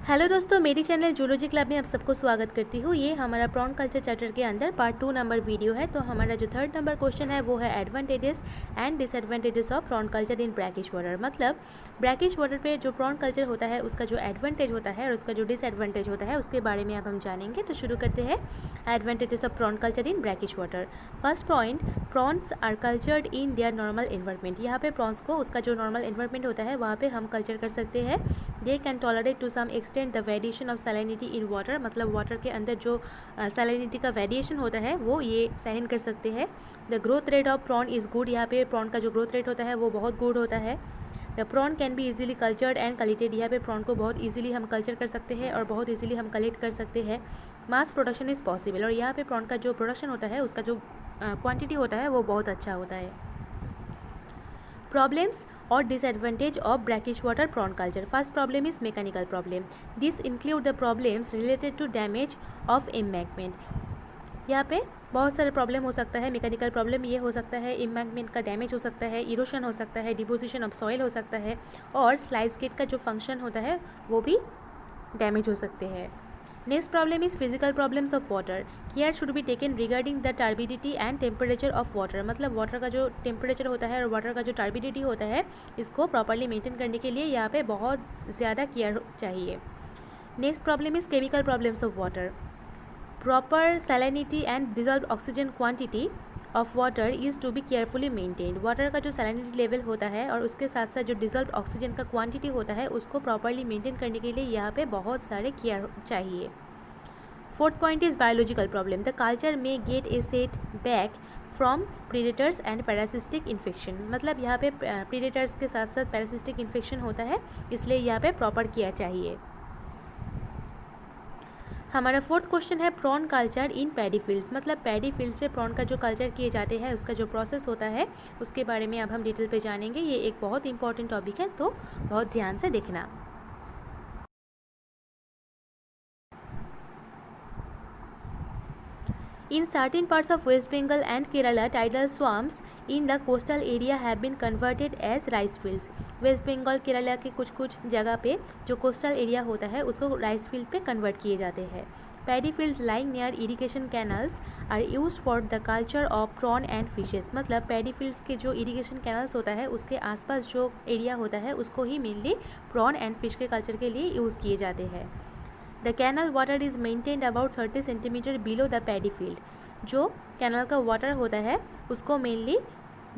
Hello दोस्तों, मेरी channel zoology club में आप सबको स्वागत करती हूँ। ये हमारा प्रॉन कल्चर चैप्टर के अंदर पार्ट 2 नंबर वीडियो है। तो हमारा जो 3rd नंबर क्वेश्चन है वो है advantages and disadvantages of prawn culture in brackish water. मतलब ब्रैकिश वाटर पे जो प्रॉन कल्चर होता है उसका जो एडवांटेज होता है और उसका जो डिसएडवांटेज होता है उसके बारे में अब हम जानेंगे। तो शुरू करते हैं advantages of prawn culture in brackish water. First point, prawns are cultured in their normal environment. यहाँ पे प्रॉन्स को उसका जो नॉर्मल एनवायरनमेंट होता है वहाँ पे हम कल्चर कर सकते हैं। They can tolerate to some extent the variation of salinity in water. मतलब वाटर के अंदर जो सैलिनिटी का वेरिएशन होता है वो ये सहन कर सकते हैं। The growth rate of prawn is good. यहाँ पे प्रॉन का जो ग्रोथ रेट होता है वो बहुत गुड होता है। The prawn can be easily cultured and collected. यहाँ पे प्रॉन को बहुत इजीली हम कल्चर कर सकते हैं और बहुत इजीली हम कलेक्ट कर सकते हैं। Mass production is possible. और यहाँ पे प्रॉन का जो प्रोडक्शन होता है उसका जो क्वांटिटी होता है वो बहुत अच्छा होता है। Problems or disadvantage of brackish water prawn culture. First problem is mechanical problem. This include the problems related to damage of embankment. यहाँ पे बहुत सारे प्रॉब्लम हो सकता है। मैकेनिकल प्रॉब्लम ये हो सकता है, एम्बैंकमेंट का डैमेज हो सकता है, इरोशन हो सकता है, डिपोजिशन ऑफ सॉइल हो सकता है और स्लाइस गेट का जो फंक्शन होता है वो भी डैमेज हो सकते हैं। Next problem is physical problems of water. Care should be taken regarding the turbidity and temperature of water. मतलब वाटर का जो टेम्परेचर होता है और वाटर का जो टर्बिडिटी होता है इसको प्रॉपरली मेंटेन करने के लिए यहाँ पे बहुत ज़्यादा केयर चाहिए। Next problem is chemical problems of water. Proper salinity and dissolve oxygen quantity of water is to be carefully maintained. Water का जो सैलिनिटी लेवल होता है और उसके साथ साथ जो डिजॉल्व ऑक्सीजन का क्वांटिटी होता है उसको प्रॉपरली मेंटेन करने के लिए यहाँ पे बहुत सारे केयर चाहिए। Fourth point is biological problem. The culture में get a setback from predators and parasitic infection. मतलब यहाँ पे प्रीडेटर्स के साथ साथ पैरासिस्टिक इन्फेक्शन होता है, इसलिए यहाँ पे प्रॉपर केयर चाहिए। हमारा फोर्थ क्वेश्चन है prawn culture in paddy fields. मतलब पैडी फील्ड्स पे प्रॉन का जो कल्चर किए जाते हैं उसका जो प्रोसेस होता है उसके बारे में अब हम डिटेल पे जानेंगे। ये एक बहुत इंपॉर्टेंट टॉपिक है, तो बहुत ध्यान से देखना। In certain parts of West Bengal and Kerala, tidal swamps in the coastal area have been converted as rice fields. West Bengal Kerala के कुछ कुछ जगह पे जो कोस्टल एरिया होता है उसको राइस फील्ड पे कन्वर्ट किए जाते हैं। Paddy fields lying near irrigation canals are used for the culture of prawn and fishes. मतलब पैडी फील्ड्स के जो इरिगेशन कैनल्स होता है उसके आसपास जो एरिया होता है उसको ही मेनली प्रॉन एंड फिश के कल्चर के लिए यूज़ किए जाते हैं। The canal water is maintained about 30 centimetre below the paddy field. जो कैनल का वाटर होता है उसको मेनली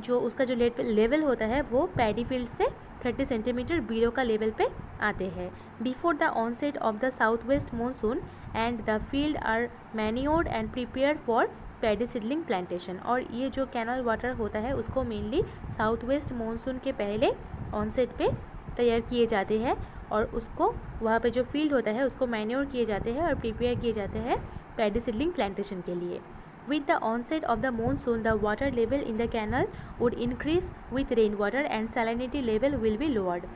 जो उसका जो लेवल होता है वो पैडी फील्ड से 30 सेंटीमीटर बिलो का लेवल पे आते हैं। Before the onset of the south west monsoon and the field are manured and prepared for paddy seedling plantation. और ये जो कैनल वाटर होता है उसको मेनली साउथ वेस्ट मानसून के पहले ऑनसेट पे तैयार किए जाते हैं और उसको वहाँ पे जो फील्ड होता है उसको मैन्योर किए जाते हैं और प्रिपेयर किए जाते हैं पैडी सीडलिंग प्लांटेशन के लिए। With the onset of the monsoon, the water level in the canal would increase with rainwater and salinity level will be lowered.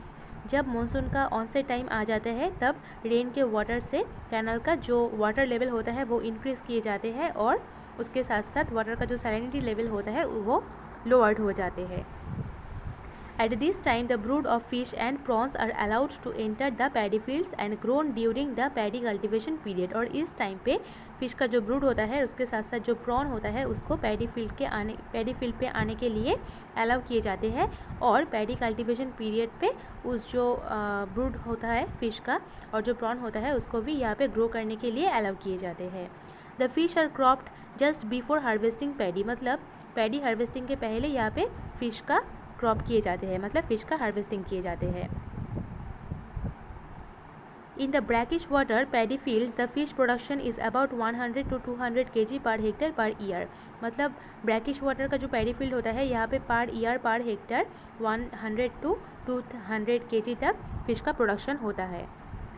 जब मानसून का ऑनसेट टाइम आ जाता है तब रेन के वाटर से कैनल का जो वाटर लेवल होता है वो इंक्रीज़ किए जाते हैं और उसके साथ साथ वाटर का जो सैलिनिटी लेवल होता है वो लोअर्ड हो जाते हैं। At this time, the brood of fish and prawns are allowed to enter the paddy fields and grown during the paddy cultivation period. और इस टाइम पे फिश का जो ब्रूड होता है उसके साथ साथ जो प्रॉन होता है उसको पैडी फील्ड पे आने के लिए अलाउ किए जाते हैं और पैडी कल्टीवेशन पीरियड पे उस जो ब्रूड होता है फिश का और जो प्रॉन होता है उसको भी यहाँ पे ग्रो करने के लिए अलाउ किए जाते हैं। The fish are cropped just before harvesting paddy. मतलब पैडी हार्वेस्टिंग के पहले यहाँ पे फिश का क्रॉप किए जाते हैं, मतलब फिश का हार्वेस्टिंग किए जाते हैं। In the brackish water paddy fields the fish production is about 100 to 200 kg per hectare per year. मतलब ब्रैकिश वाटर का जो पैडी फील्ड होता है यहाँ पे per year per hectare 100 to 200 kg तक फिश का प्रोडक्शन होता है।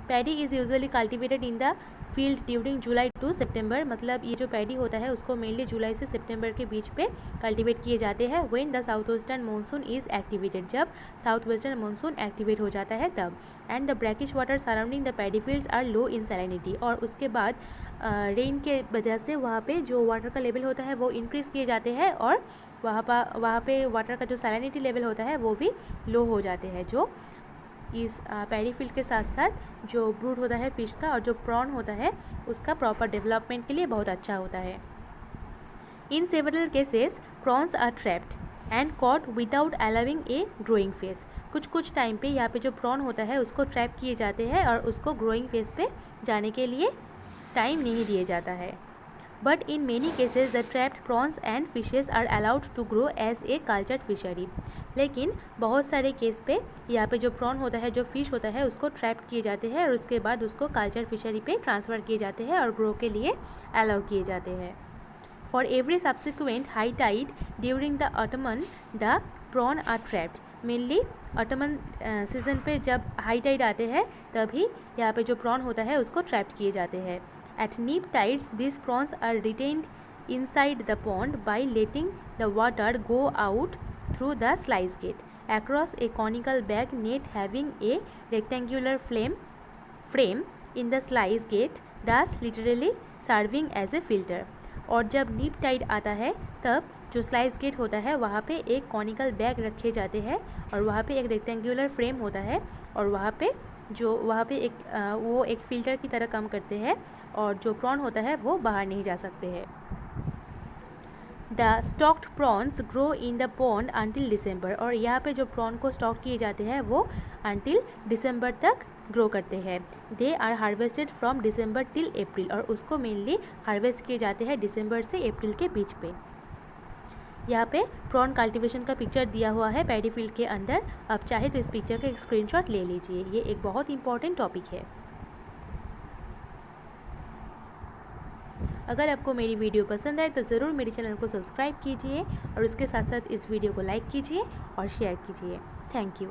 Paddy is usually cultivated in the field during July to September. मतलब ये जो पैडी होता है उसको मेनली जुलाई से सितंबर के बीच पे कल्टिवेट किए जाते हैं। When the south western monsoon is activated. जब साउथ वेस्टर्न मानसून एक्टिवेट हो जाता है तब। And the brackish water surrounding the paddy fields are low in salinity. और उसके बाद रेन के वजह से वहाँ पे जो वाटर का लेवल होता है वो इंक्रीज़ किए जाते हैं और वहाँ पे वाटर का जो सैलिनिटी लेवल होता है वो भी लो हो जाते हैं, जो इस पैडी फील्ड के साथ साथ जो ब्रूड होता है फिश का और जो प्रॉन होता है उसका प्रॉपर डेवलपमेंट के लिए बहुत अच्छा होता है। In several cases prawns are trapped and caught without allowing a growing phase. कुछ टाइम पे यहाँ पे जो प्रॉन होता है उसको ट्रैप किए जाते हैं और उसको ग्रोइंग फेस पे जाने के लिए टाइम नहीं दिया जाता है। But in many cases the trapped prawns and fishes are allowed to grow as a cultured fishery. लेकिन बहुत सारे केस पे यहाँ पे जो प्रॉन होता है, जो फिश होता है, उसको ट्रैप किए जाते हैं और उसके बाद उसको कल्चर फिशरी पे ट्रांसफ़र किए जाते हैं और ग्रो के लिए अलाउ किए जाते हैं। For every subsequent high tide during the autumn the prawn are trapped. Mainly autumn season पे जब हाई टाइड आते हैं तभी यहाँ पे जो प्रॉन होता है उसको ट्रैप किए जाते हैं। At neap tides, these prawns are retained inside the pond by letting the water go out through the sluice gate across a conical bag net having a rectangular frame in the sluice gate, thus literally serving as a filter. और जब नीप Tide आता है तब जो slice gate होता है वहाँ पे एक कॉनिकल बैग रखे जाते हैं और वहाँ पे एक रेक्टेंगुलर फ्रेम होता है और वहाँ पे वो एक फ़िल्टर की तरह काम करते हैं और जो प्रॉन होता है वो बाहर नहीं जा सकते हैं। The stocked prawns grow in the pond until December. और यहाँ पे जो प्रॉन को स्टॉक किए जाते हैं वो अंटिल दिसंबर तक ग्रो करते हैं। They are harvested from December till April. और उसको मेनली हार्वेस्ट किए जाते हैं दिसंबर से अप्रैल के बीच पे। यहाँ पे प्रॉन कल्टीवेशन का पिक्चर दिया हुआ है पैडी फील्ड के अंदर। आप चाहे तो इस पिक्चर का एक स्क्रीनशॉट ले लीजिए, ये एक बहुत इंपॉर्टेंट टॉपिक है। अगर आपको मेरी वीडियो पसंद आए तो ज़रूर मेरे चैनल को सब्सक्राइब कीजिए और उसके साथ साथ इस वीडियो को लाइक कीजिए और शेयर कीजिए। Thank you.